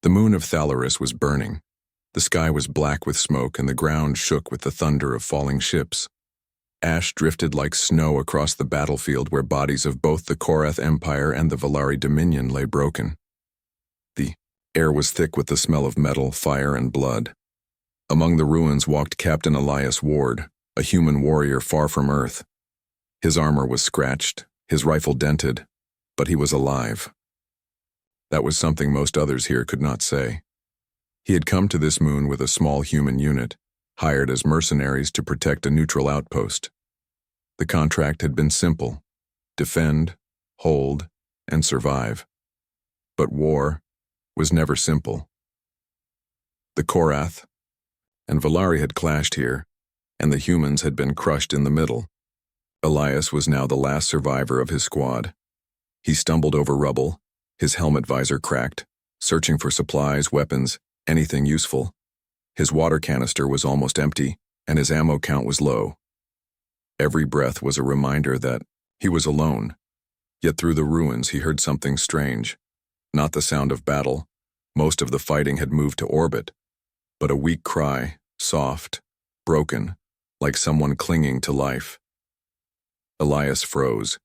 The moon of Thalaris was burning. The sky was black with smoke and the ground shook with the thunder of falling ships. Ash drifted like snow across the battlefield where bodies of both the Korath Empire and the Valari Dominion lay broken. The air was thick with the smell of metal, fire, and blood. Among the ruins walked Captain Elias Ward, a human warrior far from Earth. His armor was scratched, his rifle dented, but he was alive. That was something most others here could not say. He had come to this moon with a small human unit, hired as mercenaries to protect a neutral outpost. The contract had been simple: defend, hold, and survive. But war was never simple. The Korath and Valari had clashed here, and the humans had been crushed in the middle. Elias was now the last survivor of his squad. He stumbled over rubble, his helmet visor cracked, searching for supplies, weapons, anything useful. His water canister was almost empty, and his ammo count was low. Every breath was a reminder that he was alone. Yet through the ruins he heard something strange. Not the sound of battle. Most of the fighting had moved to orbit. But a weak cry, soft, broken, like someone clinging to life. Elias froze.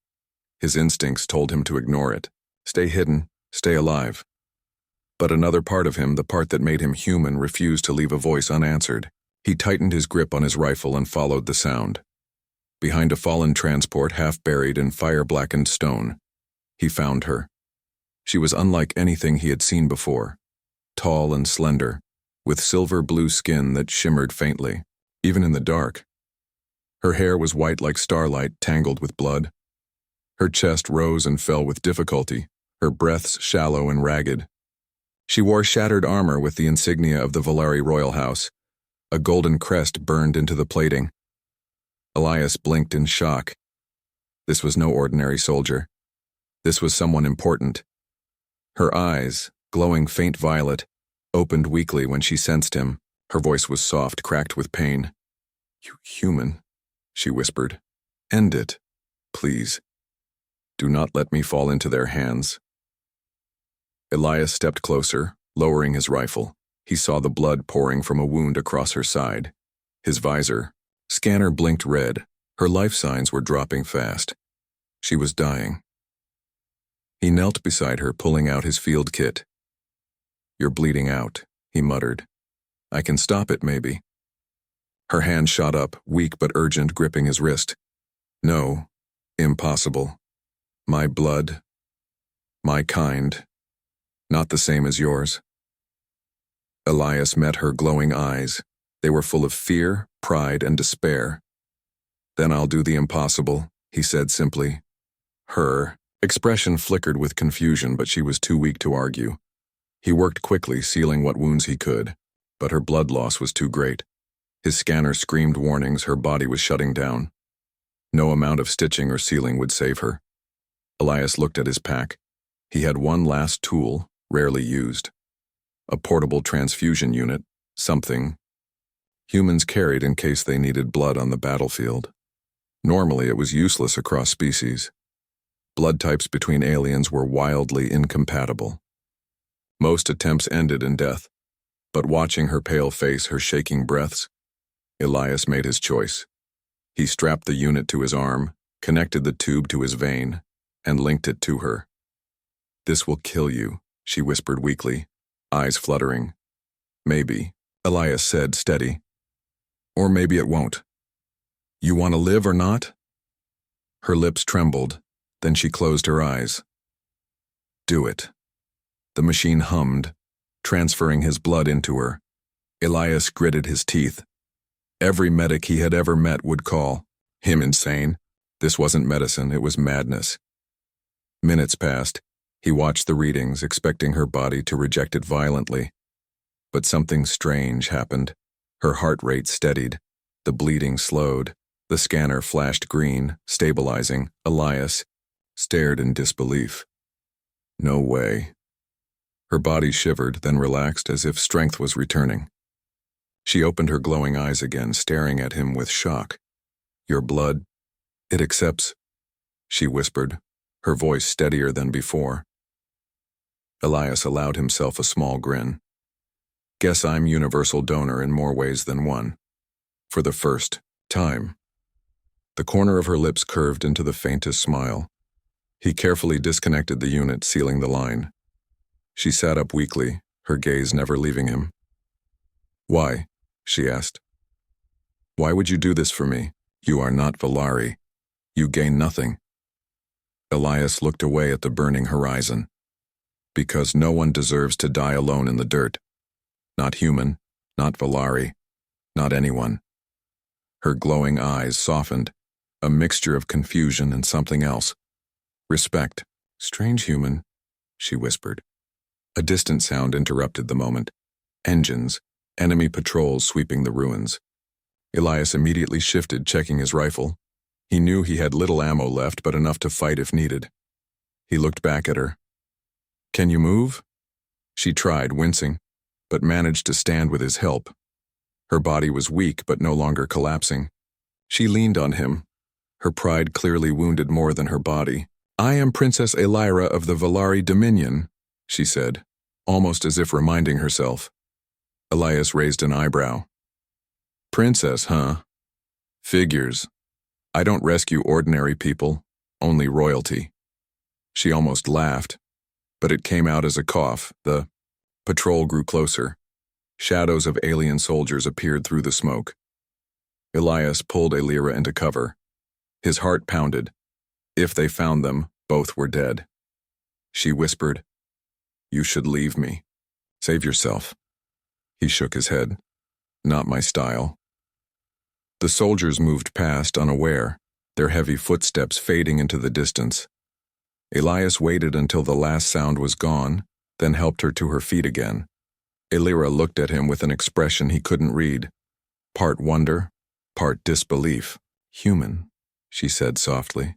His instincts told him to ignore it. Stay hidden, stay alive. But another part of him, the part that made him human, refused to leave a voice unanswered. He tightened his grip on his rifle and followed the sound. Behind a fallen transport half buried in fire-blackened stone, he found her. She was unlike anything he had seen before. Tall and slender, with silver-blue skin that shimmered faintly, even in the dark. Her hair was white like starlight, tangled with blood. Her chest rose and fell with difficulty, her breaths shallow and ragged. She wore shattered armor with the insignia of the Valari royal house. A golden crest burned into the plating. Elias blinked in shock. This was no ordinary soldier. This was someone important. Her eyes, glowing faint violet, opened weakly when she sensed him. Her voice was soft, cracked with pain. "You human," she whispered. "End it, please. Do not let me fall into their hands." Elias stepped closer, lowering his rifle. He saw the blood pouring from a wound across her side. His visor, scanner blinked red. Her life signs were dropping fast. She was dying. He knelt beside her, pulling out his field kit. "You're bleeding out," he muttered. "I can stop it, maybe." Her hand shot up, weak but urgent, gripping his wrist. "No, impossible. My blood, my kind, not the same as yours." Elias met her glowing eyes. They were full of fear, pride, and despair. "Then I'll do the impossible," he said simply. Her expression flickered with confusion, but she was too weak to argue. He worked quickly, sealing what wounds he could, but her blood loss was too great. His scanner screamed warnings. Her body was shutting down. No amount of stitching or sealing would save her. Elias looked at his pack. He had one last tool, rarely used. A portable transfusion unit, something humans carried in case they needed blood on the battlefield. Normally it was useless across species. Blood types between aliens were wildly incompatible. Most attempts ended in death, but watching her pale face, her shaking breaths, Elias made his choice. He strapped the unit to his arm, connected the tube to his vein, and linked it to her. "This will kill you," she whispered weakly, eyes fluttering. "Maybe," Elias said, steady. "Or maybe it won't. You want to live or not?" Her lips trembled, then she closed her eyes. "Do it." The machine hummed, transferring his blood into her. Elias gritted his teeth. Every medic he had ever met would call him insane. This wasn't medicine, it was madness. Minutes passed. He watched the readings, expecting her body to reject it violently. But something strange happened. Her heart rate steadied. The bleeding slowed. The scanner flashed green, stabilizing. Elias stared in disbelief. No way. Her body shivered, then relaxed as if strength was returning. She opened her glowing eyes again, staring at him with shock. "Your blood, it accepts," she whispered, her voice steadier than before. Elias allowed himself a small grin. Guess I'm universal donor in more ways than one. For the first time. The corner of her lips curved into the faintest smile. He carefully disconnected the unit, sealing the line. She sat up weakly, her gaze never leaving him. Why? She asked. Why would you do this for me? You are not Valari. You gain nothing. Elias looked away at the burning horizon. Because no one deserves to die alone in the dirt. Not human, not Valari, not anyone. Her glowing eyes softened, a mixture of confusion and something else. Respect. Strange human, she whispered. A distant sound interrupted the moment. Engines, enemy patrols sweeping the ruins. Elias immediately shifted, checking his rifle. He knew he had little ammo left, but enough to fight if needed. He looked back at her. Can you move? She tried, wincing, but managed to stand with his help. Her body was weak, but no longer collapsing. She leaned on him, her pride clearly wounded more than her body. I am Princess Elira of the Valari Dominion, she said, almost as if reminding herself. Elias raised an eyebrow. Princess, huh? Figures. I don't rescue ordinary people, only royalty. She almost laughed, but it came out as a cough. The patrol grew closer. Shadows of alien soldiers appeared through the smoke. Elias pulled Elira into cover. His heart pounded. If they found them, both were dead. She whispered, You should leave me. Save yourself. He shook his head. Not my style. The soldiers moved past, unaware, their heavy footsteps fading into the distance. Elias waited until the last sound was gone, then helped her to her feet again. Elira looked at him with an expression he couldn't read. Part wonder, part disbelief. Human, she said softly.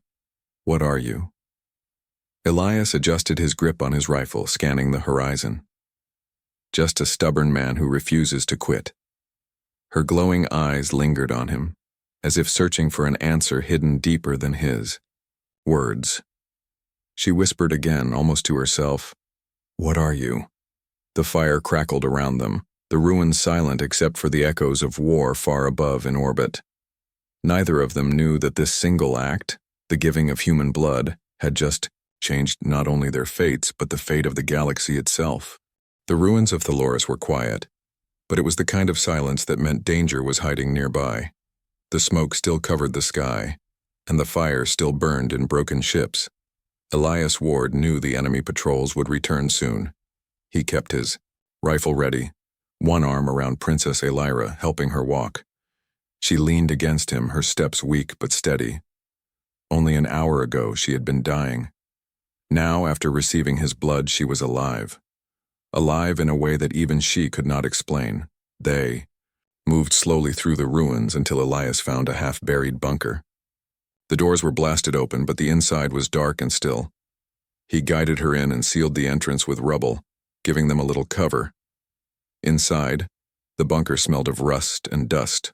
What are you? Elias adjusted his grip on his rifle, scanning the horizon. Just a stubborn man who refuses to quit. Her glowing eyes lingered on him, as if searching for an answer hidden deeper than his. Words. She whispered again, almost to herself, What are you? The fire crackled around them, the ruins silent except for the echoes of war far above in orbit. Neither of them knew that this single act, the giving of human blood, had just changed not only their fates but the fate of the galaxy itself. The ruins of Thaloris were quiet, but it was the kind of silence that meant danger was hiding nearby. The smoke still covered the sky, and the fire still burned in broken ships. Elias Ward knew the enemy patrols would return soon. He kept his rifle ready, one arm around Princess Elira, helping her walk. She leaned against him, her steps weak but steady. Only an hour ago she had been dying. Now, after receiving his blood, she was alive. Alive in a way that even she could not explain. They moved slowly through the ruins until Elias found a half-buried bunker. The doors were blasted open, but the inside was dark and still. He guided her in and sealed the entrance with rubble, giving them a little cover. Inside, the bunker smelled of rust and dust.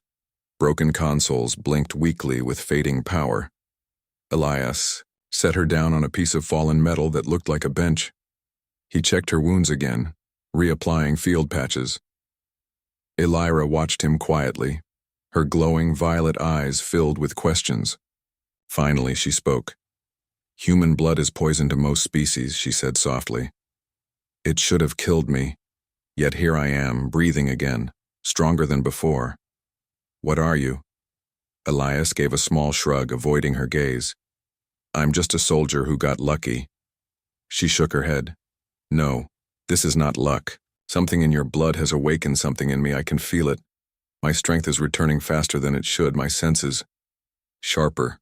Broken consoles blinked weakly with fading power. Elias set her down on a piece of fallen metal that looked like a bench. He checked her wounds again, reapplying field patches. Elira watched him quietly, her glowing violet eyes filled with questions. Finally, she spoke. Human blood is poison to most species, she said softly. It should have killed me, yet here I am, breathing again, stronger than before. What are you? Elias gave a small shrug, avoiding her gaze. I'm just a soldier who got lucky. She shook her head. No, this is not luck. Something in your blood has awakened something in me. I can feel it. My strength is returning faster than it should, my senses sharper.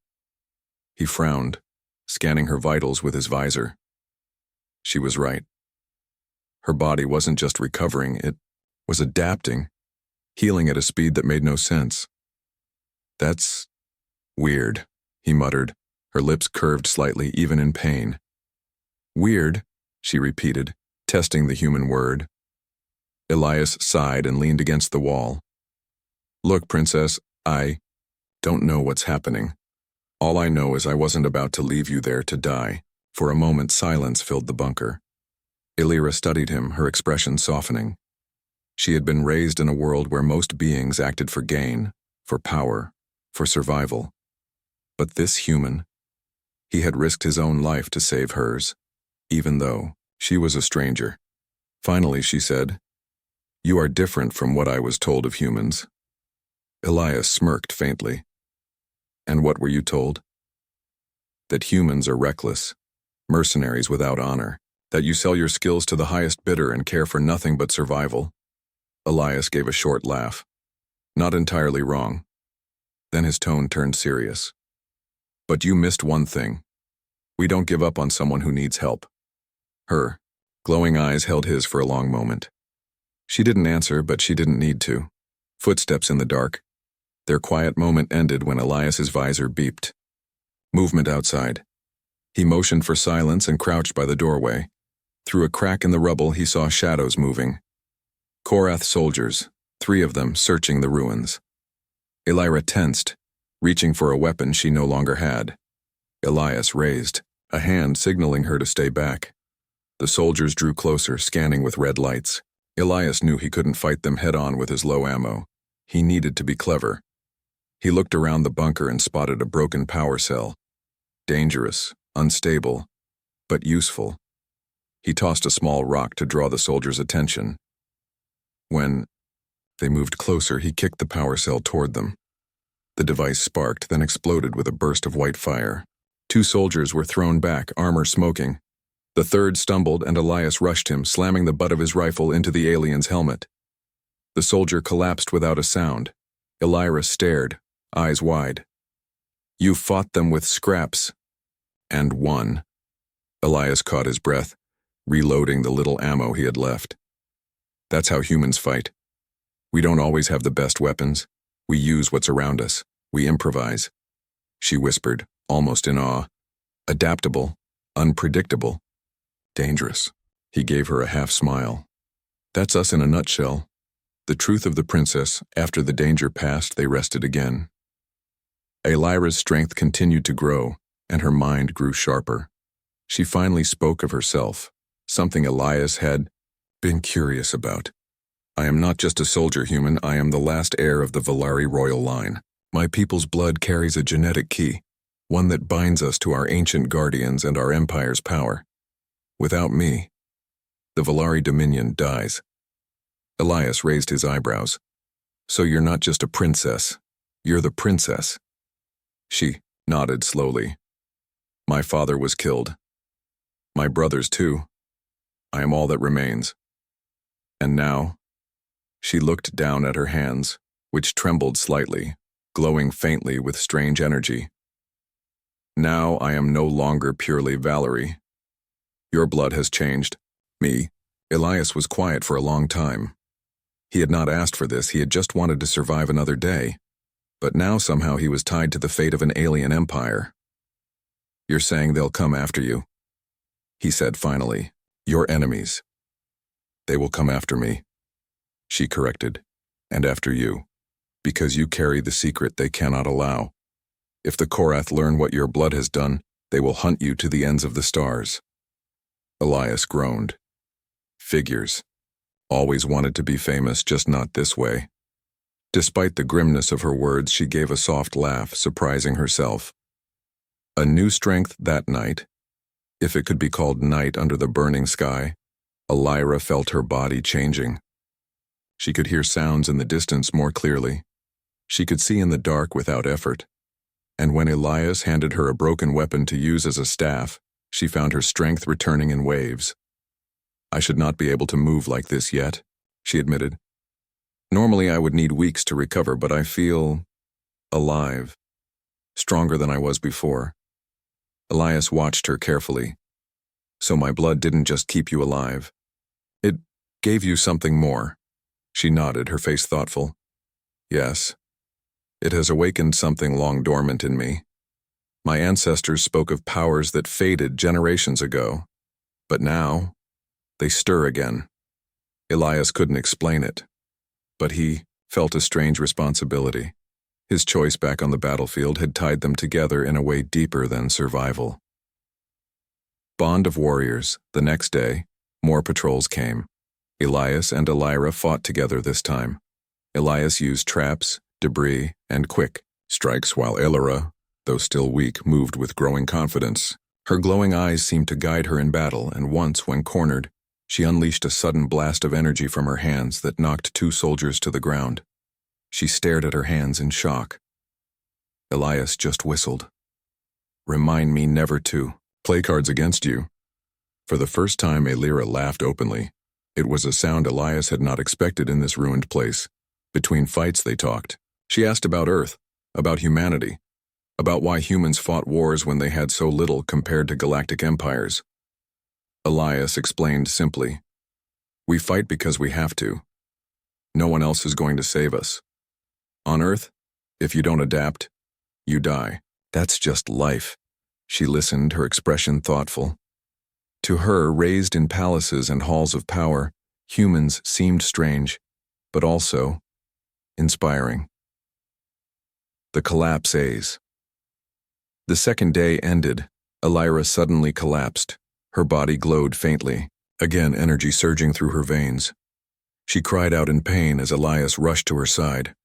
He frowned, scanning her vitals with his visor. She was right. Her body wasn't just recovering, it was adapting, healing at a speed that made no sense. That's weird, he muttered, her lips curved slightly, even in pain. Weird, she repeated, testing the human word. Elias sighed and leaned against the wall. Look, Princess, I don't know what's happening. All I know is I wasn't about to leave you there to die. For a moment, silence filled the bunker. Illyra studied him, her expression softening. She had been raised in a world where most beings acted for gain, for power, for survival. But this human, he had risked his own life to save hers, even though she was a stranger. Finally, she said, "You are different from what I was told of humans." Elias smirked faintly. "And what were you told?" "That humans are reckless, mercenaries without honor, that you sell your skills to the highest bidder and care for nothing but survival." Elias gave a short laugh. "Not entirely wrong." Then his tone turned serious. "But you missed one thing. We don't give up on someone who needs help." Her glowing eyes held his for a long moment. She didn't answer, but she didn't need to. Footsteps in the dark. Their quiet moment ended when Elias's visor beeped. Movement outside. He motioned for silence and crouched by the doorway. Through a crack in the rubble, he saw shadows moving. Korath soldiers, 3 of them searching the ruins. Illyra tensed, reaching for a weapon she no longer had. Elias raised, a hand signaling her to stay back. The soldiers drew closer, scanning with red lights. Elias knew he couldn't fight them head-on with his low ammo. He needed to be clever. He looked around the bunker and spotted a broken power cell. Dangerous, unstable, but useful. He tossed a small rock to draw the soldiers' attention. When they moved closer, he kicked the power cell toward them. The device sparked, then exploded with a burst of white fire. 2 soldiers were thrown back, armor smoking. The 3rd stumbled, and Elias rushed him, slamming the butt of his rifle into the alien's helmet. The soldier collapsed without a sound. Illyra stared, eyes wide. "You fought them with scraps. And won." Elias caught his breath, reloading the little ammo he had left. "That's how humans fight. We don't always have the best weapons. We use what's around us. We improvise." She whispered, almost in awe. "Adaptable, unpredictable, dangerous." He gave her a half smile. "That's us in a nutshell." The truth of the princess, after the danger passed, they rested again. Illyra's strength continued to grow, and her mind grew sharper. She finally spoke of herself, something Elias had been curious about. "I am not just a soldier human, I am the last heir of the Valari royal line. My people's blood carries a genetic key, one that binds us to our ancient guardians and our empire's power. Without me, the Valari dominion dies." Elias raised his eyebrows. "So you're not just a princess, you're the princess." She nodded slowly. "My father was killed. My brothers too. I am all that remains. And now," she looked down at her hands, which trembled slightly, glowing faintly with strange energy. "Now I am no longer purely Valari. Your blood has changed. Me." Elias was quiet for a long time. He had not asked for this, he had just wanted to survive another day. But now somehow he was tied to the fate of an alien empire. "You're saying they'll come after you?" he said finally. "Your enemies. They will come after me," she corrected, "and after you, because you carry the secret they cannot allow. If the Korath learn what your blood has done, they will hunt you to the ends of the stars." Elias groaned. Figures. Always wanted to be famous, just not this way. Despite the grimness of her words, she gave a soft laugh, surprising herself. A new strength that night, if it could be called night under the burning sky. Illyra felt her body changing. She could hear sounds in the distance more clearly. She could see in the dark without effort. And when Elias handed her a broken weapon to use as a staff, she found her strength returning in waves. "I should not be able to move like this yet," she admitted. "Normally I would need weeks to recover, but I feel alive, stronger than I was before." Elias watched her carefully. "So my blood didn't just keep you alive. It gave you something more." She nodded, her face thoughtful. "Yes, it has awakened something long dormant in me. My ancestors spoke of powers that faded generations ago, but now they stir again." Elias couldn't explain it, but he felt a strange responsibility. His choice back on the battlefield had tied them together in a way deeper than survival. Bond of Warriors, the next day, More patrols came. Elias and Elira fought together this time. Elias used traps, debris, and quick strikes while Elira, though still weak, moved with growing confidence. Her glowing eyes seemed to guide her in battle, and once, when cornered, she unleashed a sudden blast of energy from her hands that knocked 2 soldiers to the ground. She stared at her hands in shock. Elias just whistled. "Remind me never to play cards against you." For the first time, Elira laughed openly. It was a sound Elias had not expected in this ruined place. Between fights they talked. She asked about Earth, about humanity, about why humans fought wars when they had so little compared to galactic empires. Elias explained simply, "We fight because we have to. No one else is going to save us. On Earth, if you don't adapt, you die. That's just life." She listened, her expression thoughtful. To her, raised in palaces and halls of power, humans seemed strange, but also inspiring. The collapse A's. The second day ended. Elira suddenly collapsed. Her body glowed faintly, again energy surging through her veins. She cried out in pain as Elias rushed to her side.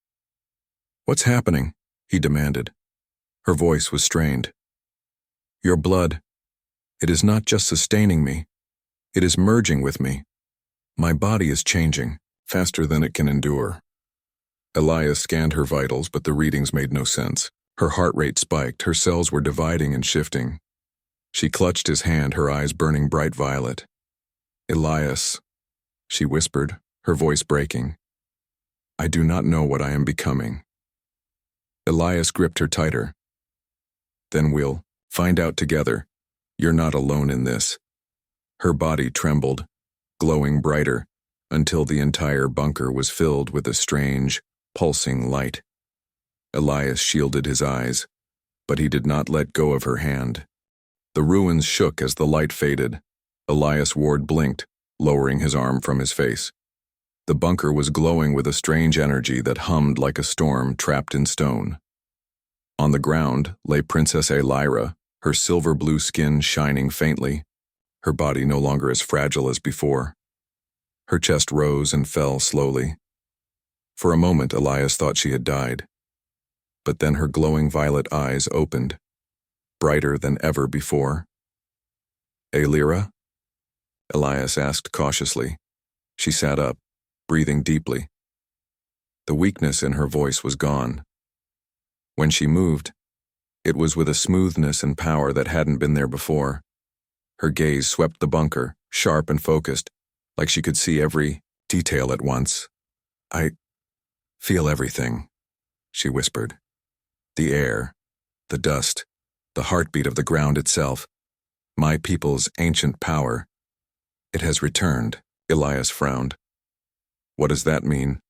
"What's happening?" he demanded. Her voice was strained. "Your blood. It is not just sustaining me. It is merging with me. My body is changing, faster than it can endure." Elias scanned her vitals, but the readings made no sense. Her heart rate spiked, her cells were dividing and shifting. She clutched his hand, her eyes burning bright violet. "Elias," she whispered, her voice breaking. "I do not know what I am becoming." Elias gripped her tighter. "Then we'll find out together. You're not alone in this." Her body trembled, glowing brighter, until the entire bunker was filled with a strange, pulsing light. Elias shielded his eyes, but he did not let go of her hand. The ruins shook as the light faded. Elias Ward blinked, lowering his arm from his face. The bunker was glowing with a strange energy that hummed like a storm trapped in stone. On the ground lay Princess Elira, her silver-blue skin shining faintly, her body no longer as fragile as before. Her chest rose and fell slowly. For a moment, Elias thought she had died. But then her glowing violet eyes opened, brighter than ever before. "Elira?" Elias asked cautiously. She sat up, breathing deeply. The weakness in her voice was gone. When she moved, it was with a smoothness and power that hadn't been there before. Her gaze swept the bunker, sharp and focused, like she could see every detail at once. "I feel everything," she whispered. "The air, the dust, the heartbeat of the ground itself. My people's ancient power. It has returned." Elias frowned. "What does that mean?"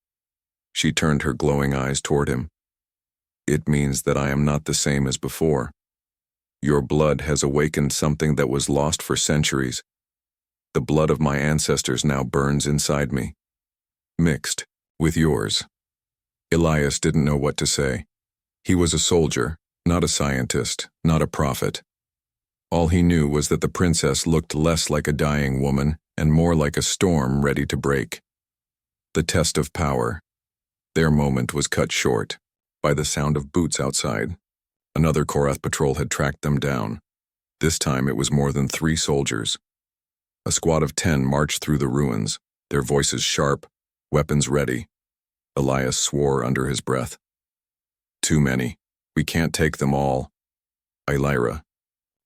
She turned her glowing eyes toward him. "It means that I am not the same as before. Your blood has awakened something that was lost for centuries. The blood of my ancestors now burns inside me, mixed with yours." Elias didn't know what to say. He was a soldier, not a scientist, not a prophet. All he knew was that the princess looked less like a dying woman and more like a storm ready to break. The test of power. Their moment was cut short by the sound of boots outside. Another Korath patrol had tracked them down. This time it was more than 3 soldiers. A squad of 10 marched through the ruins, their voices sharp, weapons ready. Elias swore under his breath. "Too many. We can't take them all." Elira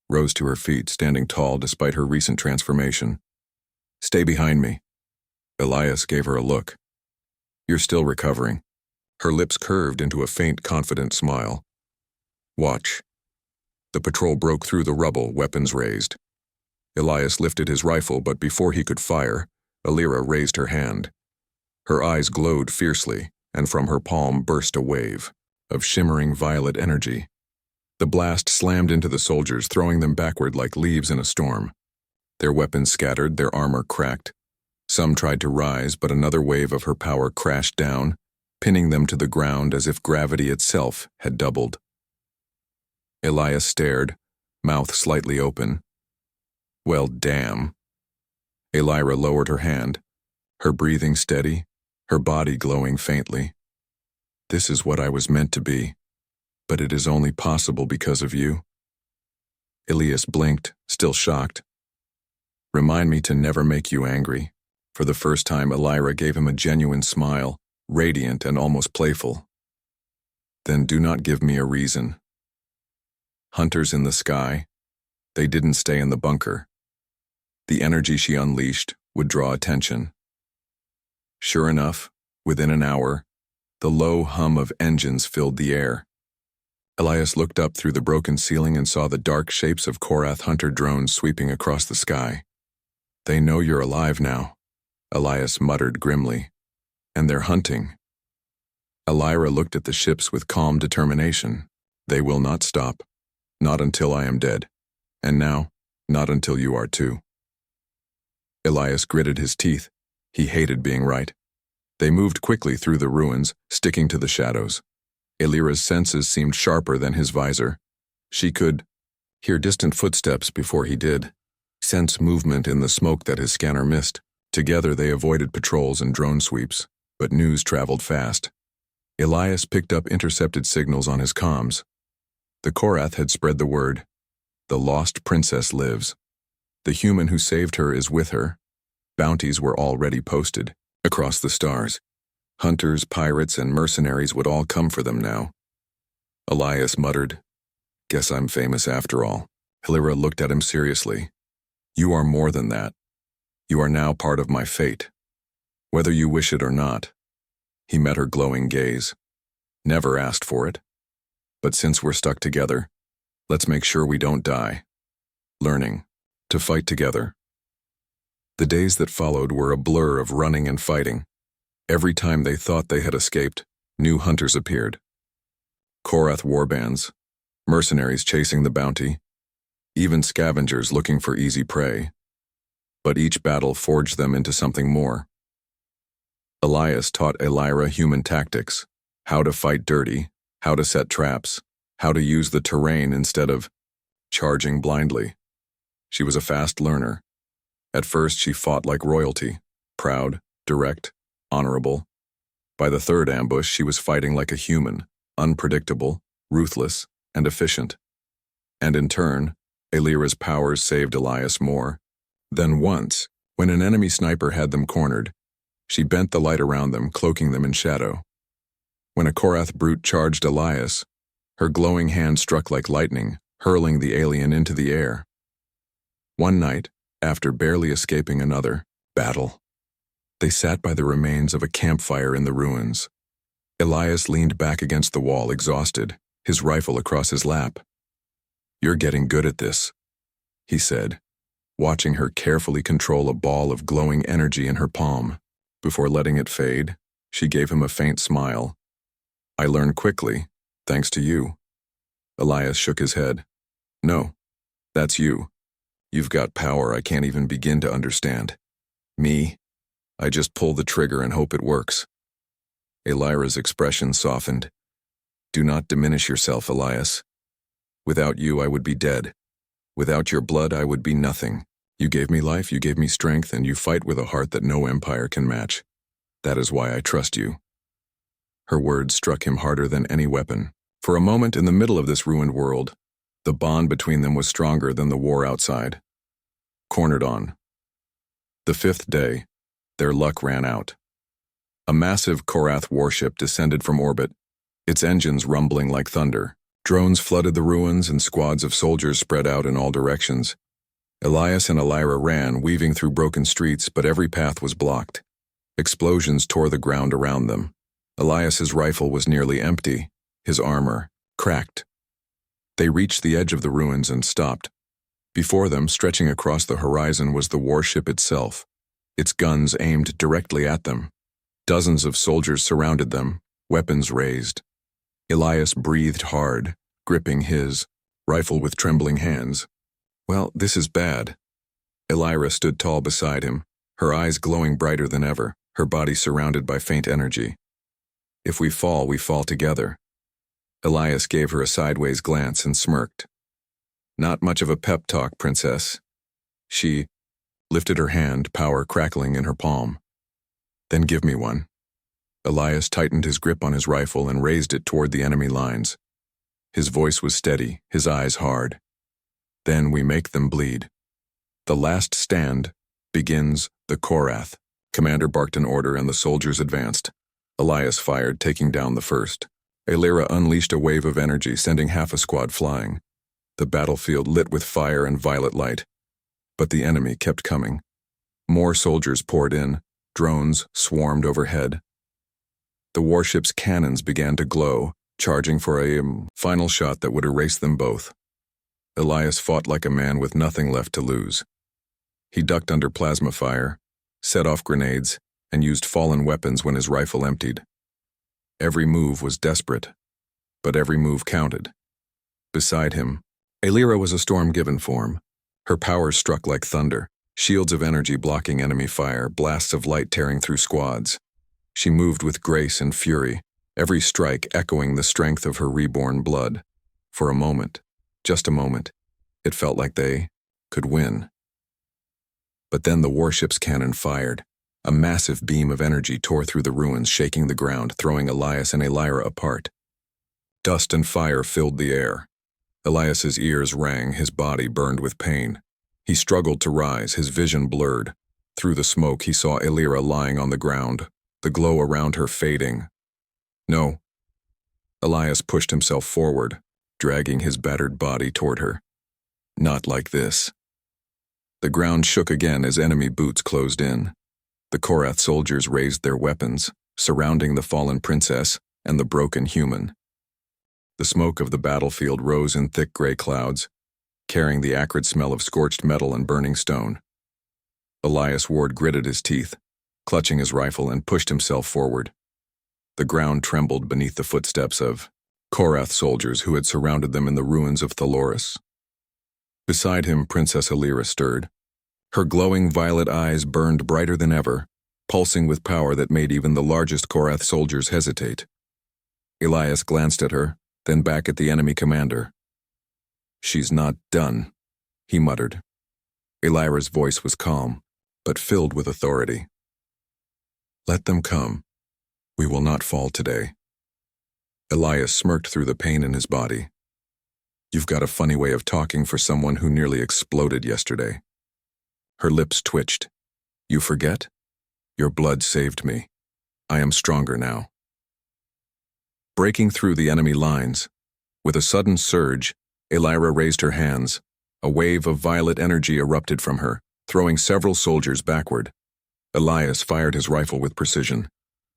rose to her feet, standing tall despite her recent transformation. "Stay behind me." Elias gave her a look. "You're still recovering." Her lips curved into a faint, confident smile. "Watch." The patrol broke through the rubble, weapons raised. Elias lifted his rifle, but before he could fire, Elira raised her hand. Her eyes glowed fiercely, and from her palm burst a wave of shimmering violet energy. The blast slammed into the soldiers, throwing them backward like leaves in a storm. Their weapons scattered, their armor cracked. Some tried to rise, but another wave of her power crashed down, pinning them to the ground as if gravity itself had doubled. Elias stared, mouth slightly open. "Well, damn." Elira lowered her hand, her breathing steady, her body glowing faintly. This is what I was meant to be, but it is only possible because of you. Elias blinked, still shocked. Remind me to never make you angry. For the first time, Elira gave him a genuine smile, radiant and almost playful. Then do not give me a reason. Hunters in the sky, they didn't stay in the bunker. The energy she unleashed would draw attention. Sure enough, within an hour, the low hum of engines filled the air. Elias looked up through the broken ceiling and saw the dark shapes of Korath hunter drones sweeping across the sky. They know you're alive now, Elias muttered grimly. And they're hunting. Elira looked at the ships with calm determination. They will not stop. Not until I am dead. And now, not until you are too. Elias gritted his teeth. He hated being right. They moved quickly through the ruins, sticking to the shadows. Elira's senses seemed sharper than his visor. She could hear distant footsteps before he did, sense movement in the smoke that his scanner missed. Together they avoided patrols and drone sweeps, but news traveled fast. Elias picked up intercepted signals on his comms. The Korath had spread the word. The lost princess lives. The human who saved her is with her. Bounties were already posted across the stars. Hunters, pirates, and mercenaries would all come for them now. Elias muttered, "Guess I'm famous after all." Elira looked at him seriously. "You are more than that. You are now part of my fate, whether you wish it or not." He met her glowing gaze. "Never asked for it. But since we're stuck together, let's make sure we don't die. Learning to fight together." The days that followed were a blur of running and fighting. Every time they thought they had escaped, new hunters appeared. Korath warbands, mercenaries chasing the bounty, even scavengers looking for easy prey. But each battle forged them into something more. Elias taught Elira human tactics, how to fight dirty, how to set traps, how to use the terrain instead of charging blindly. She was a fast learner. At first she fought like royalty, proud, direct, honorable. By the third ambush she was fighting like a human, unpredictable, ruthless, and efficient. And in turn, Elira's powers saved Elias more than once. When an enemy sniper had them cornered, she bent the light around them, cloaking them in shadow. When a Korath brute charged Elias, her glowing hand struck like lightning, hurling the alien into the air. One night, after barely escaping another battle, they sat by the remains of a campfire in the ruins. Elias leaned back against the wall, exhausted, his rifle across his lap. "You're getting good at this," he said, watching her carefully control a ball of glowing energy in her palm. Before letting it fade, she gave him a faint smile. "I learned quickly, thanks to you." Elias shook his head. "No, that's you. You've got power I can't even begin to understand. Me, I just pull the trigger and hope it works." Elira's expression softened. "Do not diminish yourself, Elias. Without you, I would be dead. Without your blood, I would be nothing. You gave me life, you gave me strength, and you fight with a heart that no empire can match. That is why I trust you." Her words struck him harder than any weapon. For a moment, in the middle of this ruined world, the bond between them was stronger than the war outside. Cornered on. The fifth day, their luck ran out. A massive Korath warship descended from orbit, its engines rumbling like thunder. Drones flooded the ruins and squads of soldiers spread out in all directions. Elias and Elira ran, weaving through broken streets, but every path was blocked. Explosions tore the ground around them. Elias's rifle was nearly empty, his armor cracked. They reached the edge of the ruins and stopped. Before them, stretching across the horizon, was the warship itself, its guns aimed directly at them. Dozens of soldiers surrounded them, weapons raised. Elias breathed hard, gripping his rifle with trembling hands. "Well, this is bad." Elira stood tall beside him, her eyes glowing brighter than ever, her body surrounded by faint energy. "If we fall together." Elias gave her a sideways glance and smirked. "Not much of a pep talk, princess." She lifted her hand, power crackling in her palm. Then give me one. Elias tightened his grip on his rifle and raised it toward the enemy lines. His voice was steady, his eyes hard. Then we make them bleed. The last stand begins the Korath. Commander barked an order and the soldiers advanced. Elias fired, taking down the first. Aelira unleashed a wave of energy, sending half a squad flying. The battlefield lit with fire and violet light. But the enemy kept coming. More soldiers poured in. Drones swarmed overhead. The warship's cannons began to glow, charging for a final shot that would erase them both. Elias fought like a man with nothing left to lose. He ducked under plasma fire, set off grenades, and used fallen weapons when his rifle emptied. Every move was desperate, but every move counted. Beside him, Aelira was a storm-given form. Her powers struck like thunder, shields of energy blocking enemy fire, blasts of light tearing through squads. She moved with grace and fury, every strike echoing the strength of her reborn blood. For a moment, just a moment, it felt like they could win. But then the warship's cannon fired. A massive beam of energy tore through the ruins, shaking the ground, throwing Elias and Aelira apart. Dust and fire filled the air. Elias's ears rang, his body burned with pain. He struggled to rise, his vision blurred. Through the smoke, he saw Aelira lying on the ground, the glow around her fading. No. Elias pushed himself forward, dragging his battered body toward her. Not like this. The ground shook again as enemy boots closed in. The Korath soldiers raised their weapons, surrounding the fallen princess and the broken human. The smoke of the battlefield rose in thick gray clouds, carrying the acrid smell of scorched metal and burning stone. Elias Ward gritted his teeth, clutching his rifle, and pushed himself forward. The ground trembled beneath the footsteps of Korath soldiers who had surrounded them in the ruins of Thaloris. Beside him, Princess Aelira stirred. Her glowing violet eyes burned brighter than ever, pulsing with power that made even the largest Korath soldiers hesitate. Elias glanced at her, then back at the enemy commander. "She's not done," he muttered. Aelira's voice was calm, but filled with authority. "Let them come. We will not fall today." Elias smirked through the pain in his body. "You've got a funny way of talking for someone who nearly exploded yesterday." Her lips twitched. "You forget? Your blood saved me. I am stronger now." Breaking through the enemy lines, with a sudden surge, Aelira raised her hands. A wave of violet energy erupted from her, throwing several soldiers backward. Elias fired his rifle with precision,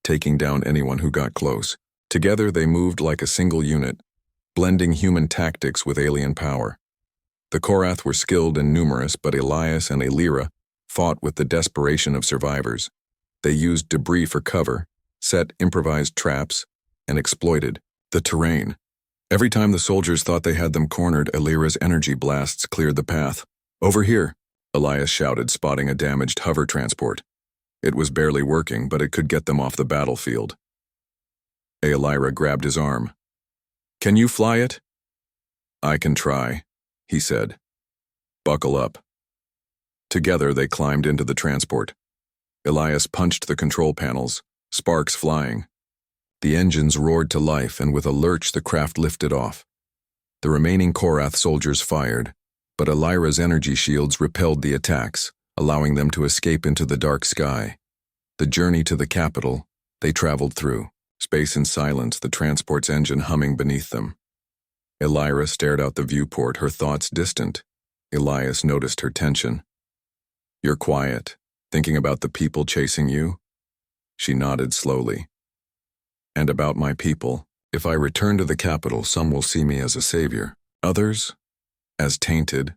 taking down anyone who got close. Together they moved like a single unit, blending human tactics with alien power. The Korath were skilled and numerous, but Elias and Aelira fought with the desperation of survivors. They used debris for cover, set improvised traps, and exploited the terrain. Every time the soldiers thought they had them cornered, Aelira's energy blasts cleared the path. "Over here," Elias shouted, spotting a damaged hover transport. It was barely working, but it could get them off the battlefield. Aelira grabbed his arm. "Can you fly it?" "I can try," he said. "Buckle up." Together they climbed into the transport. Elias punched the control panels, sparks flying. The engines roared to life, and with a lurch the craft lifted off. The remaining Korath soldiers fired, but Aelira's energy shields repelled the attacks, allowing them to escape into the dark sky. The journey to the capital they traveled through, space in silence, the transport's engine humming beneath them. Aelira stared out the viewport, her thoughts distant. Elias noticed her tension. "You're quiet, thinking about the people chasing you?" She nodded slowly. "And about my people. If I return to the capital, some will see me as a savior. Others, as tainted.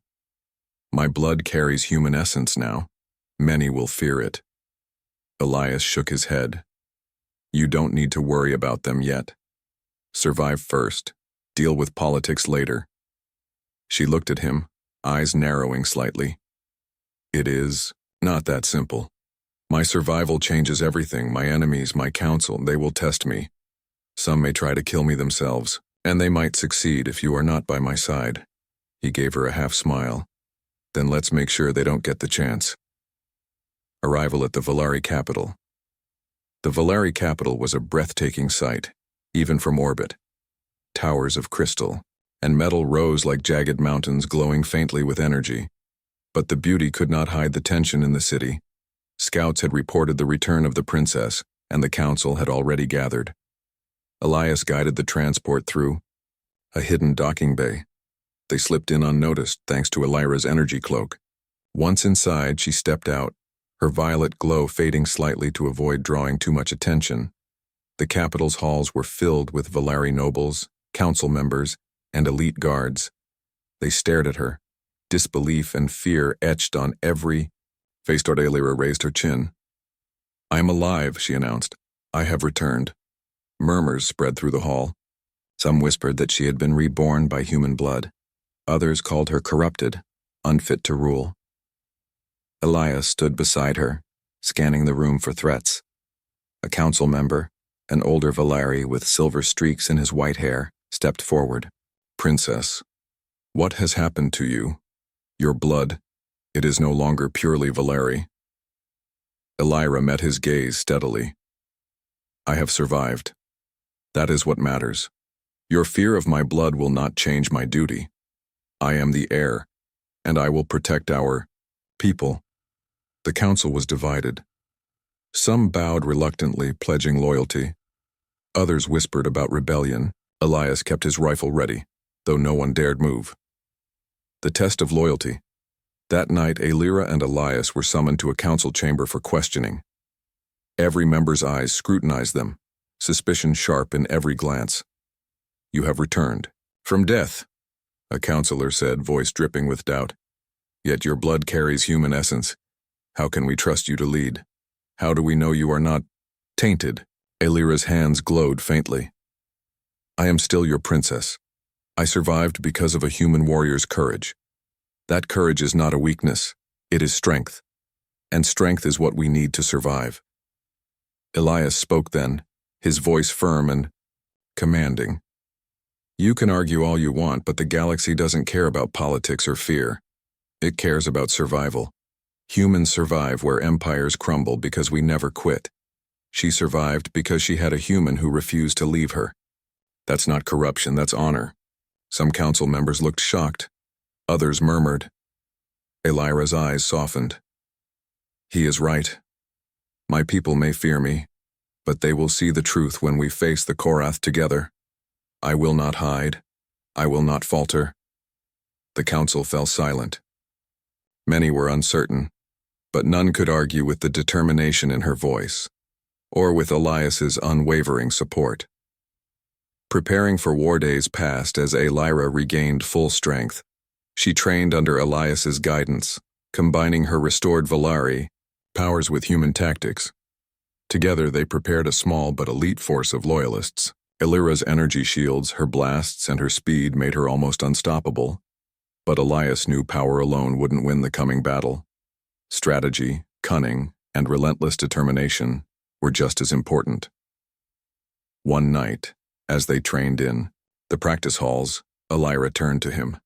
My blood carries human essence now. Many will fear it." Elias shook his head. "You don't need to worry about them yet. Survive first. Deal with politics later." She looked at him, eyes narrowing slightly. "It is not that simple. My survival changes everything. My enemies, my council, they will test me. Some may try to kill me themselves, and they might succeed if you are not by my side." He gave her a half smile. "Then let's make sure they don't get the chance." Arrival at the Valari capital. The Valari capital was a breathtaking sight, even from orbit. Towers of crystal and metal rose like jagged mountains glowing faintly with energy. But the beauty could not hide the tension in the city. Scouts had reported the return of the princess, and the council had already gathered. Elias guided the transport through a hidden docking bay. They slipped in unnoticed thanks to Elira's energy cloak. Once inside, she stepped out, her violet glow fading slightly to avoid drawing too much attention. The capital's halls were filled with Valari nobles, council members, and elite guards. They stared at her, disbelief and fear etched on every face. Elira raised her chin. "I am alive," she announced. "I have returned." Murmurs spread through the hall. Some whispered that she had been reborn by human blood. Others called her corrupted, unfit to rule. Elias stood beside her, scanning the room for threats. A council member, an older Valari with silver streaks in his white hair, stepped forward. "Princess, what has happened to you? Your blood, it is no longer purely Valari." Elira met his gaze steadily. "I have survived. That is what matters. Your fear of my blood will not change my duty. I am the heir, and I will protect our people." The council was divided. Some bowed reluctantly, pledging loyalty. Others whispered about rebellion. Elias kept his rifle ready, though no one dared move. The test of loyalty. That night, Elira and Elias were summoned to a council chamber for questioning. Every member's eyes scrutinized them, suspicion sharp in every glance. "You have returned from death," a counselor said, voice dripping with doubt. "Yet your blood carries human essence. How can we trust you to lead? How do we know you are not tainted?" Elira's hands glowed faintly. "I am still your princess. I survived because of a human warrior's courage. That courage is not a weakness, it is strength. And strength is what we need to survive." Elias spoke then, his voice firm and commanding. "You can argue all you want, but the galaxy doesn't care about politics or fear. It cares about survival. Humans survive where empires crumble because we never quit. She survived because she had a human who refused to leave her. That's not corruption, that's honor." Some council members looked shocked. Others murmured. Elira's eyes softened. "He is right. My people may fear me, but they will see the truth when we face the Korath together. I will not hide. I will not falter." The council fell silent. Many were uncertain, but none could argue with the determination in her voice, or with Elias's unwavering support. Preparing for war days passed as Elira regained full strength. She trained under Elias's guidance, combining her restored Valari powers with human tactics. Together they prepared a small but elite force of loyalists. Elira's energy shields, her blasts, and her speed made her almost unstoppable. But Elias knew power alone wouldn't win the coming battle. Strategy, cunning, and relentless determination were just as important. One night, as they trained in the practice halls, Elira turned to him.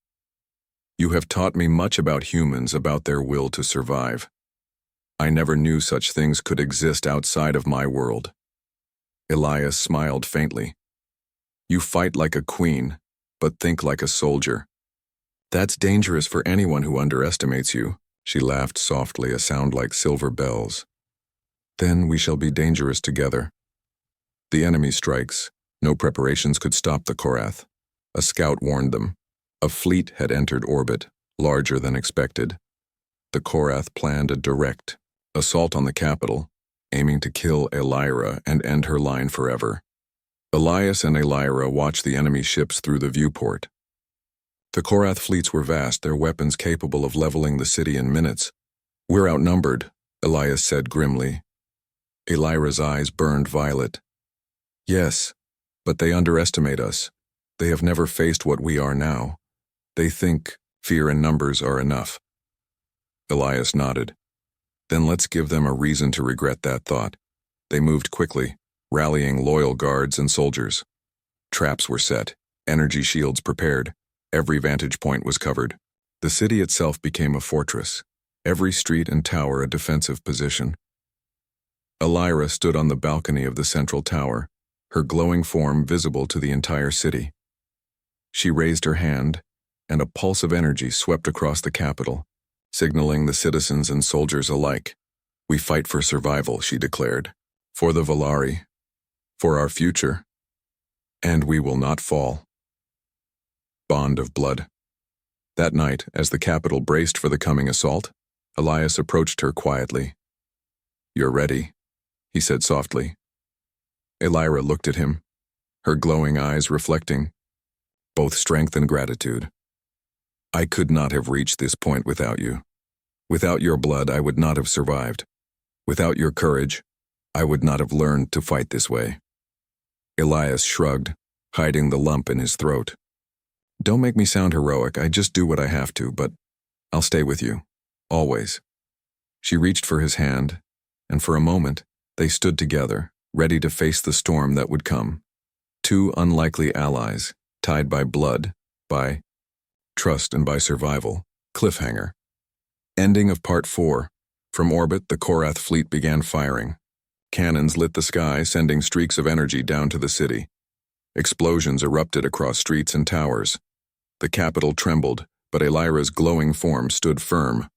"You have taught me much about humans, about their will to survive. I never knew such things could exist outside of my world." Elias smiled faintly. "You fight like a queen, but think like a soldier. That's dangerous for anyone who underestimates you." She laughed softly, a sound like silver bells. "Then we shall be dangerous together." The enemy strikes. No preparations could stop the Korath. A scout warned them. A fleet had entered orbit, larger than expected. The Korath planned a direct assault on the capital, aiming to kill Elira and end her line forever. Elias and Elira watched the enemy ships through the viewport. The Korath fleets were vast, their weapons capable of leveling the city in minutes. "We're outnumbered," Elias said grimly. Elira's eyes burned violet. "Yes, but they underestimate us. They have never faced what we are now. They think fear and numbers are enough." Elias nodded. "Then let's give them a reason to regret that thought." They moved quickly, rallying loyal guards and soldiers. Traps were set, energy shields prepared. Every vantage point was covered. The city itself became a fortress. every street and tower a defensive position. Elira stood on the balcony of the central tower, her glowing form visible to the entire city. She raised her hand, and a pulse of energy swept across the capital, signaling the citizens and soldiers alike. "We fight for survival," she declared. "For the Volari. For our future. And we will not fall." Bond of blood. That night, as the capital braced for the coming assault, Elias approached her quietly. "You're ready," he said softly. Elira looked at him, her glowing eyes reflecting both strength and gratitude. "I could not have reached this point without you. Without your blood, I would not have survived. Without your courage, I would not have learned to fight this way." Elias shrugged, hiding the lump in his throat. "Don't make me sound heroic, I just do what I have to, but I'll stay with you. Always." She reached for his hand, and for a moment, they stood together, ready to face the storm that would come. Two unlikely allies, tied by blood, by trust and by survival. Cliffhanger. Ending of Part 4. From orbit, the Korath fleet began firing. Cannons lit the sky, sending streaks of energy down to the city. Explosions erupted across streets and towers. The capital trembled, but Elira's glowing form stood firm.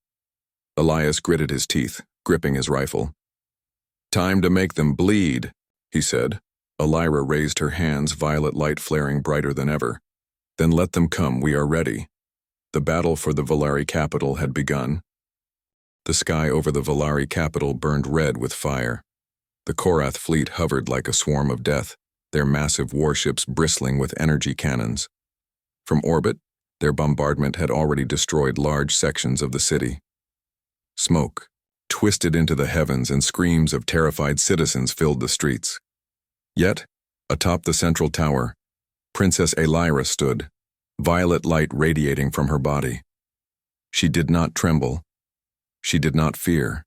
Elias gritted his teeth, gripping his rifle. "Time to make them bleed," he said. Elira raised her hands, violet light flaring brighter than ever. "Then let them come, we are ready." The battle for the Volari capital had begun. The sky over the Volari capital burned red with fire. The Korath fleet hovered like a swarm of death, their massive warships bristling with energy cannons. From orbit, their bombardment had already destroyed large sections of the city. Smoke twisted into the heavens and screams of terrified citizens filled the streets. Yet, atop the central tower, Princess Elira stood, violet light radiating from her body. She did not tremble. She did not fear.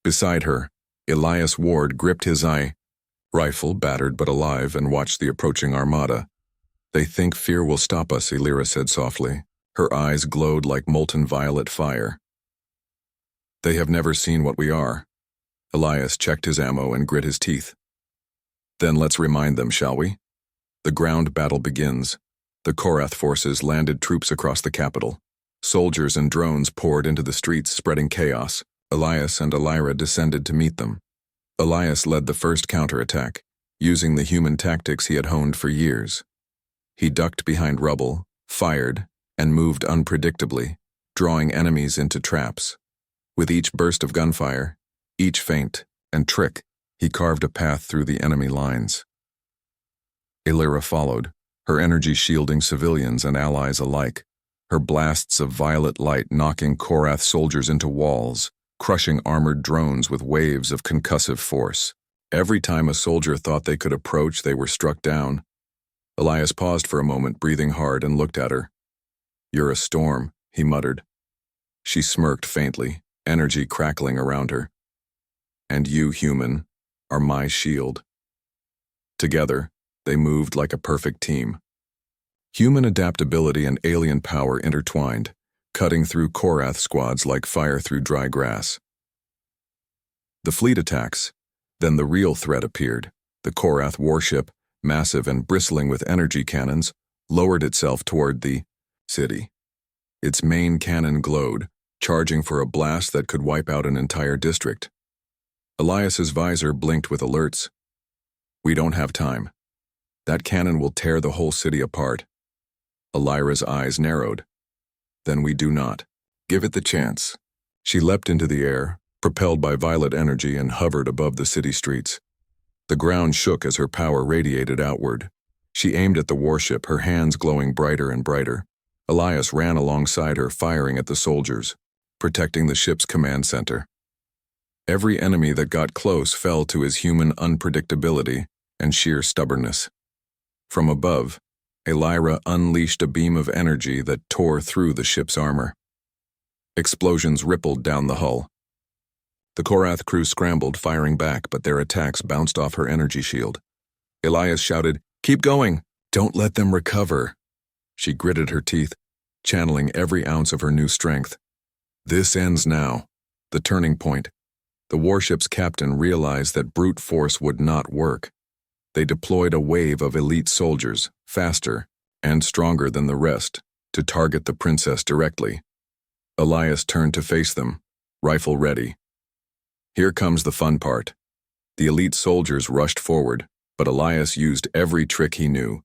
Beside her, Elias Ward gripped his rifle, battered but alive, and watched the approaching armada. "They think fear will stop us," Elira said softly. Her eyes glowed like molten violet fire. "They have never seen what we are." Elias checked his ammo and grit his teeth. "Then let's remind them, shall we?" The ground battle begins. The Korath forces landed troops across the capital. Soldiers and drones poured into the streets, spreading chaos. Elias and Elira descended to meet them. Elias led the first counterattack, using the human tactics he had honed for years. He ducked behind rubble, fired, and moved unpredictably, drawing enemies into traps. With each burst of gunfire, each feint and trick, he carved a path through the enemy lines. Elira followed, her energy shielding civilians and allies alike, her blasts of violet light knocking Korath soldiers into walls, crushing armored drones with waves of concussive force. Every time a soldier thought they could approach, they were struck down. Elias paused for a moment, breathing hard, and looked at her. "You're a storm," he muttered. She smirked faintly, energy crackling around her. "And you, human, are my shield." Together, they moved like a perfect team. Human adaptability and alien power intertwined, cutting through Korath squads like fire through dry grass. The fleet attacks. Then the real threat appeared. The Korath warship, massive and bristling with energy cannons, lowered itself toward the city. Its main cannon glowed, charging for a blast that could wipe out an entire district. Elias's visor blinked with alerts. "We don't have time. That cannon will tear the whole city apart." Elira's eyes narrowed. "Then we do not. Give it the chance." She leapt into the air, propelled by violet energy, and hovered above the city streets. The ground shook as her power radiated outward. She aimed at the warship, her hands glowing brighter and brighter. Elias ran alongside her, firing at the soldiers, protecting the ship's command center. Every enemy that got close fell to his human unpredictability and sheer stubbornness. From above, Elira unleashed a beam of energy that tore through the ship's armor. Explosions rippled down the hull. The Korath crew scrambled, firing back, but their attacks bounced off her energy shield. Elias shouted, "Keep going! Don't let them recover!" She gritted her teeth, channeling every ounce of her new strength. This ends now. The turning point. The warship's captain realized that brute force would not work. They deployed a wave of elite soldiers, faster and stronger than the rest, to target the princess directly. Elias turned to face them, rifle ready. Here comes the fun part. The elite soldiers rushed forward, but Elias used every trick he knew.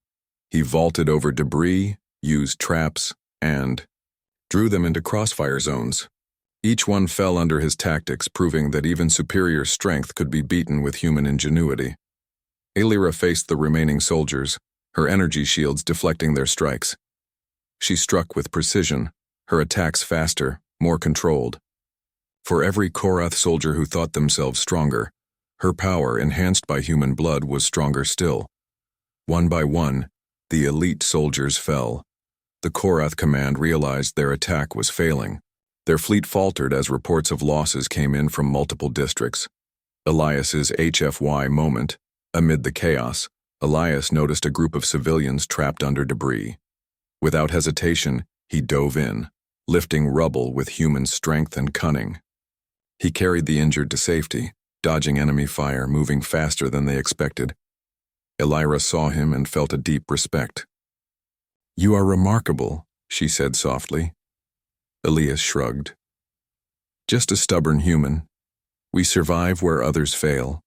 He vaulted over debris, used traps, and drew them into crossfire zones. Each one fell under his tactics, proving that even superior strength could be beaten with human ingenuity. Alyra faced the remaining soldiers, her energy shields deflecting their strikes. She struck with precision, her attacks faster, more controlled. For every Korath soldier who thought themselves stronger, her power, enhanced by human blood, was stronger still. One by one, the elite soldiers fell. The Korath command realized their attack was failing. Their fleet faltered as reports of losses came in from multiple districts. Elias's HFY moment. Amid the chaos, Elias noticed a group of civilians trapped under debris. Without hesitation, he dove in, lifting rubble with human strength and cunning. He carried the injured to safety, dodging enemy fire, moving faster than they expected. Alyra saw him and felt a deep respect. "You are remarkable," she said softly. Elias shrugged. "Just a stubborn human. We survive where others fail."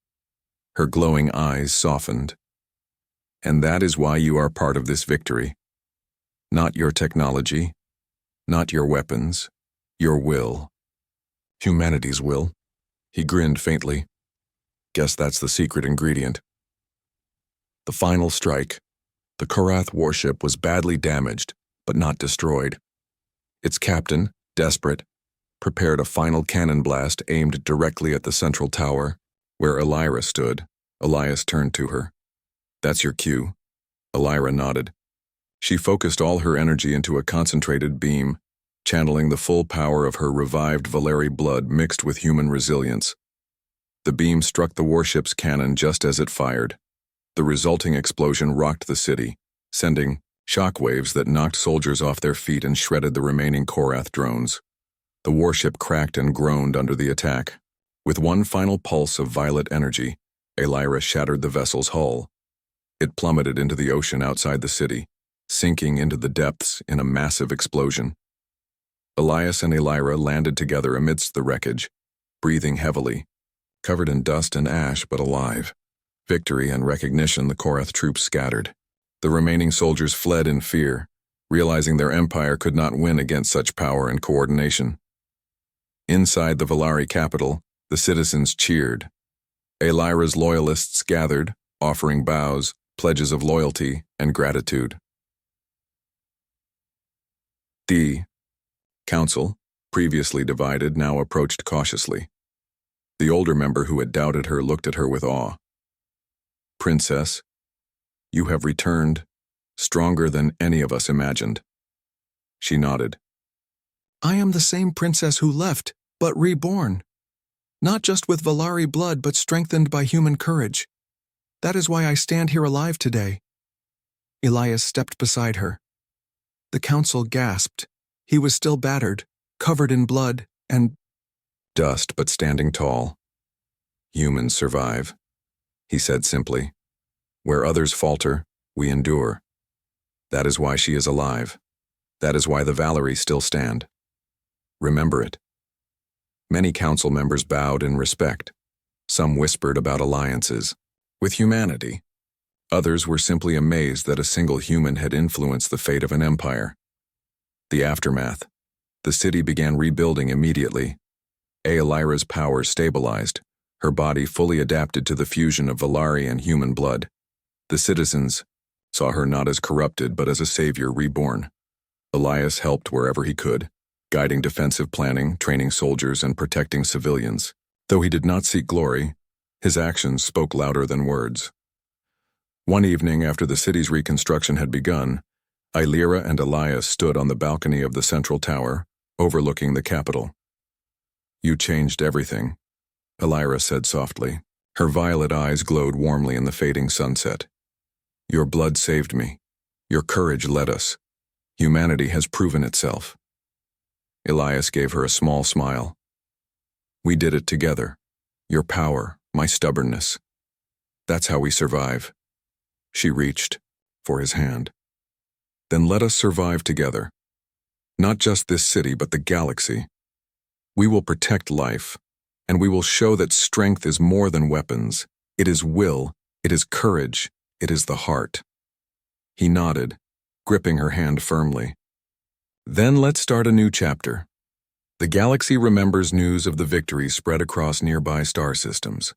Her glowing eyes softened. "And that is why you are part of this victory. Not your technology, not your weapons, your will. Humanity's will." He grinned faintly. "Guess that's the secret ingredient." The final strike. The Korath warship was badly damaged, but not destroyed. Its captain, desperate, prepared a final cannon blast aimed directly at the central tower. Where Alyra stood, Elias turned to her. "That's your cue." Alyra nodded. She focused all her energy into a concentrated beam, channeling the full power of her revived Valeri blood mixed with human resilience. The beam struck the warship's cannon just as it fired. The resulting explosion rocked the city, sending shockwaves that knocked soldiers off their feet and shredded the remaining Korath drones. The warship cracked and groaned under the attack. With one final pulse of violet energy, Alyra shattered the vessel's hull. It plummeted into the ocean outside the city, sinking into the depths in a massive explosion. Elias and Alyra landed together amidst the wreckage, breathing heavily, covered in dust and ash but alive. Victory and recognition, the Korath troops scattered. The remaining soldiers fled in fear, realizing their empire could not win against such power and coordination. Inside the Valari capital, the citizens cheered. Alyra's loyalists gathered, offering bows, pledges of loyalty, and gratitude. The council, previously divided, now approached cautiously. The older member who had doubted her looked at her with awe. "Princess, you have returned, stronger than any of us imagined." She nodded. "I am the same princess who left, but reborn. Not just with Valari blood, but strengthened by human courage. That is why I stand here alive today." Elias stepped beside her. The council gasped. He was still battered, covered in blood, and dust, but standing tall. "Humans survive," he said simply. "Where others falter, we endure. That is why she is alive. That is why the Valari still stand. Remember it." Many council members bowed in respect. Some whispered about alliances with humanity. Others were simply amazed that a single human had influenced the fate of an empire. The aftermath. The city began rebuilding immediately. Alyra's powers stabilized, her body fully adapted to the fusion of Valari and human blood. The citizens saw her not as corrupted but as a savior reborn. Elias helped wherever he could, guiding defensive planning, training soldiers, and protecting civilians. Though he did not seek glory, his actions spoke louder than words. One evening after the city's reconstruction had begun, Alyra and Elias stood on the balcony of the central tower, overlooking the capital. "You changed everything," Alyra said softly. Her violet eyes glowed warmly in the fading sunset. "Your blood saved me. Your courage led us. Humanity has proven itself." Elias gave her a small smile. We did it together. Your power, my stubbornness. That's how we survive. She reached for his hand. Then let us survive together. Not just this city, but the galaxy. We will protect life, and we will show that strength is more than weapons. It is will, it is courage, it is the heart. He nodded, gripping her hand firmly. Then let's start a new chapter. The galaxy remembers news of the victory spread across nearby star systems.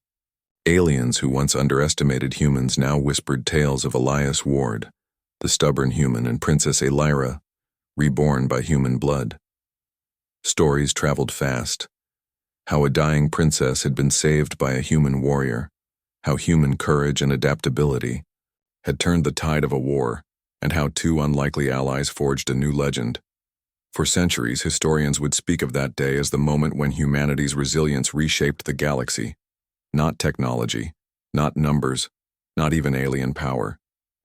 Aliens who once underestimated humans now whispered tales of Elias Ward, the stubborn human, and Princess Elira, reborn by human blood. Stories traveled fast. How a dying princess had been saved by a human warrior, how human courage and adaptability had turned the tide of a war, and how two unlikely allies forged a new legend. For centuries, historians would speak of that day as the moment when humanity's resilience reshaped the galaxy. Not technology, not numbers, not even alien power.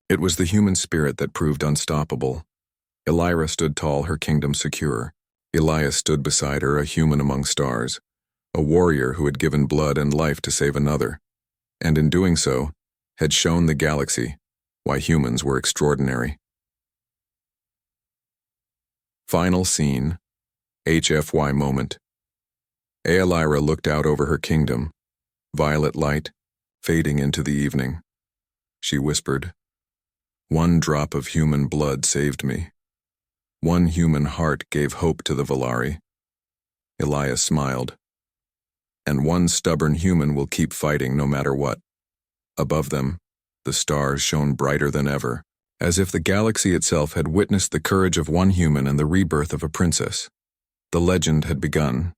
It was the human spirit that proved unstoppable. Elira stood tall, her kingdom secure. Elias stood beside her, a human among stars, a warrior who had given blood and life to save another, and in doing so, had shown the galaxy why humans were extraordinary. Final scene, HFY moment. Elira looked out over her kingdom, violet light, fading into the evening. She whispered, "One drop of human blood saved me. One human heart gave hope to the Volari." Elias smiled. "And one stubborn human will keep fighting no matter what." Above them, the stars shone brighter than ever, as if the galaxy itself had witnessed the courage of one human and the rebirth of a princess. The legend had begun,